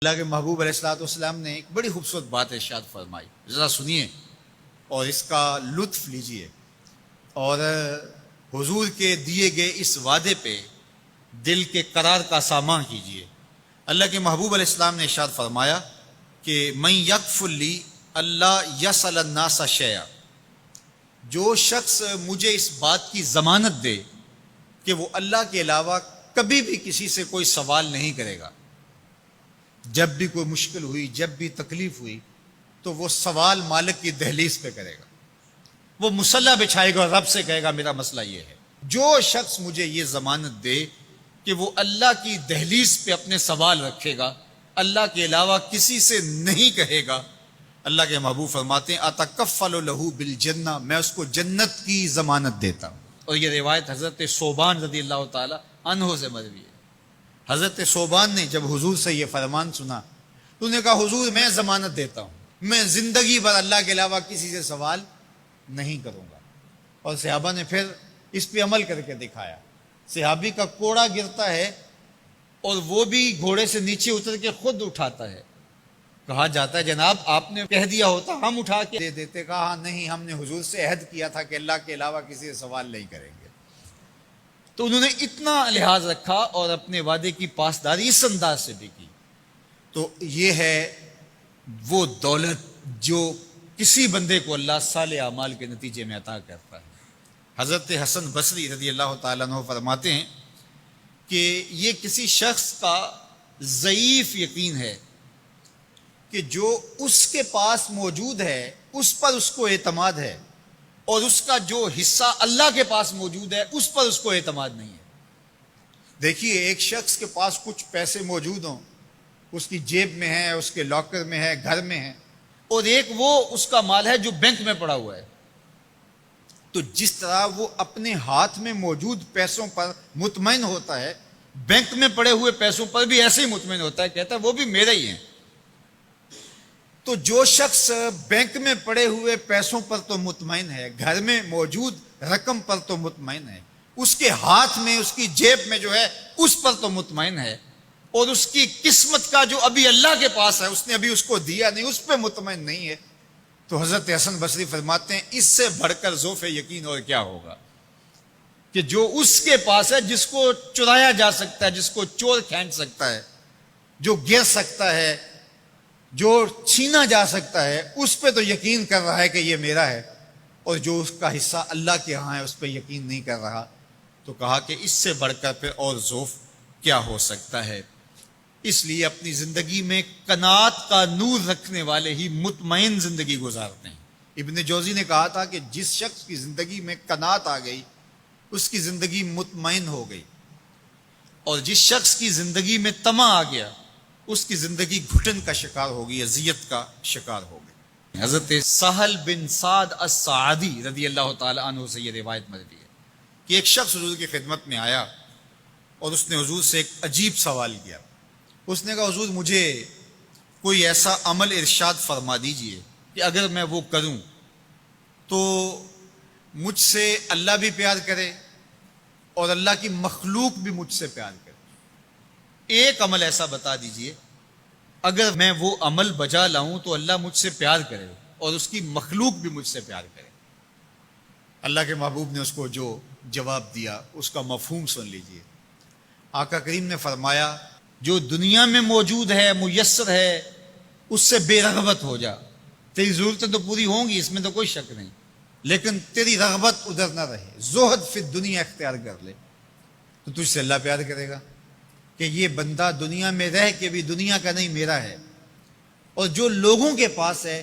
اللہ کے محبوب علیہ السلام نے ایک بڑی خوبصورت بات ارشاد فرمائی، ذرا سنیے اور اس کا لطف لیجئے اور حضور کے دیے گئے اس وعدے پہ دل کے قرار کا سامان کیجئے۔ اللہ کے محبوب علیہ السلام نے ارشاد فرمایا کہ من یکفل لی اللہ یسأل الناس شیئا، جو شخص مجھے اس بات کی ضمانت دے کہ وہ اللہ کے علاوہ کبھی بھی کسی سے کوئی سوال نہیں کرے گا، جب بھی کوئی مشکل ہوئی، جب بھی تکلیف ہوئی تو وہ سوال مالک کی دہلیز پہ کرے گا، وہ مصلی بچھائے گا اور رب سے کہے گا میرا مسئلہ یہ ہے۔ جو شخص مجھے یہ ضمانت دے کہ وہ اللہ کی دہلیز پہ اپنے سوال رکھے گا، اللہ کے علاوہ کسی سے نہیں کہے گا، اللہ کے محبوب فرماتے ہیں اتکفل لہ بالجنہ، میں اس کو جنت کی ضمانت دیتا ہوں۔ اور یہ روایت حضرت ثوبان رضی اللہ تعالی عنہ سے مروی ہے۔ حضرت ثوبان نے جب حضور سے یہ فرمان سنا تو انہوں نے کہا حضور میں ضمانت دیتا ہوں، میں زندگی بھر اللہ کے علاوہ کسی سے سوال نہیں کروں گا۔ اور صحابہ نے پھر اس پہ عمل کر کے دکھایا۔ صحابی کا کوڑا گرتا ہے اور وہ بھی گھوڑے سے نیچے اتر کے خود اٹھاتا ہے، کہا جاتا ہے جناب آپ نے کہہ دیا ہوتا ہم اٹھا کے دے دیتے، کہا ہاں نہیں، ہم نے حضور سے عہد کیا تھا کہ اللہ کے علاوہ کسی سے سوال نہیں کریں گے۔ تو انہوں نے اتنا لحاظ رکھا اور اپنے وعدے کی پاسداری اس انداز سے بھی کی۔ تو یہ ہے وہ دولت جو کسی بندے کو اللہ صالح اعمال کے نتیجے میں عطا کرتا ہے۔ حضرت حسن بصری رضی اللہ تعالیٰ عنہ فرماتے ہیں کہ یہ کسی شخص کا ضعیف یقین ہے کہ جو اس کے پاس موجود ہے اس پر اس کو اعتماد ہے، اور اس کا جو حصہ اللہ کے پاس موجود ہے اس پر اس کو اعتماد نہیں ہے۔ دیکھیے ایک شخص کے پاس کچھ پیسے موجود ہوں، اس کی جیب میں ہے، اس کے لاکر میں ہے، گھر میں ہے، اور ایک وہ اس کا مال ہے جو بینک میں پڑا ہوا ہے، تو جس طرح وہ اپنے ہاتھ میں موجود پیسوں پر مطمئن ہوتا ہے، بینک میں پڑے ہوئے پیسوں پر بھی ایسے ہی مطمئن ہوتا ہے، کہتا ہے وہ بھی میرے ہی ہیں۔ تو جو شخص بینک میں پڑے ہوئے پیسوں پر تو مطمئن ہے، گھر میں موجود رقم پر تو مطمئن ہے، اس کے ہاتھ میں اس کی جیب میں جو ہے اس پر تو مطمئن ہے، اور اس کی قسمت کا جو ابھی اللہ کے پاس ہے اس نے ابھی اس کو دیا نہیں، اس پہ مطمئن نہیں ہے، تو حضرت حسن بصری فرماتے ہیں اس سے بڑھ کر ذوف یقین اور کیا ہوگا کہ جو اس کے پاس ہے، جس کو چرایا جا سکتا ہے، جس کو چور کھینچ سکتا ہے، جو گر سکتا ہے، جو چھینا جا سکتا ہے، اس پہ تو یقین کر رہا ہے کہ یہ میرا ہے، اور جو اس کا حصہ اللہ کے ہاں ہے اس پہ یقین نہیں کر رہا، تو کہا کہ اس سے بڑھ کر پھر اور ذوف کیا ہو سکتا ہے۔ اس لیے اپنی زندگی میں قناعت کا نور رکھنے والے ہی مطمئن زندگی گزارتے ہیں۔ ابن جوزی نے کہا تھا کہ جس شخص کی زندگی میں قناعت آ گئی اس کی زندگی مطمئن ہو گئی، اور جس شخص کی زندگی میں طمع آ گیا اس کی زندگی گھٹن کا شکار ہوگی، اذیت کا شکار ہوگی۔ حضرت سہل بن سعد الساعدی رضی اللہ تعالی عنہ سے یہ روایت مروی ہے کہ ایک شخص حضور کی خدمت میں آیا اور اس نے حضور سے ایک عجیب سوال کیا۔ اس نے کہا حضور مجھے کوئی ایسا عمل ارشاد فرما دیجئے کہ اگر میں وہ کروں تو مجھ سے اللہ بھی پیار کرے اور اللہ کی مخلوق بھی مجھ سے پیار کرے، ایک عمل ایسا بتا دیجئے اگر میں وہ عمل بجا لاؤں تو اللہ مجھ سے پیار کرے اور اس کی مخلوق بھی مجھ سے پیار کرے۔ اللہ کے محبوب نے اس کو جو جواب دیا اس کا مفہوم سن لیجئے۔ آقا کریم نے فرمایا جو دنیا میں موجود ہے، میسر ہے، اس سے بے رغبت ہو جا، تیری ضرورتیں تو پوری ہوں گی، اس میں تو کوئی شک نہیں، لیکن تیری رغبت ادھر نہ رہے، زہد فی الدنیا اختیار کر لے، تو تجھ سے اللہ پیار کرے گا کہ یہ بندہ دنیا میں رہ کے بھی دنیا کا نہیں میرا ہے، اور جو لوگوں کے پاس ہے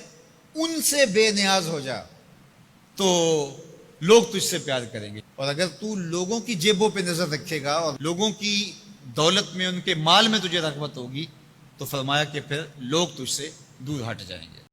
ان سے بے نیاز ہو جا تو لوگ تجھ سے پیار کریں گے، اور اگر تو لوگوں کی جیبوں پہ نظر رکھے گا اور لوگوں کی دولت میں، ان کے مال میں تجھے رغبت ہوگی تو فرمایا کہ پھر لوگ تجھ سے دور ہٹ جائیں گے۔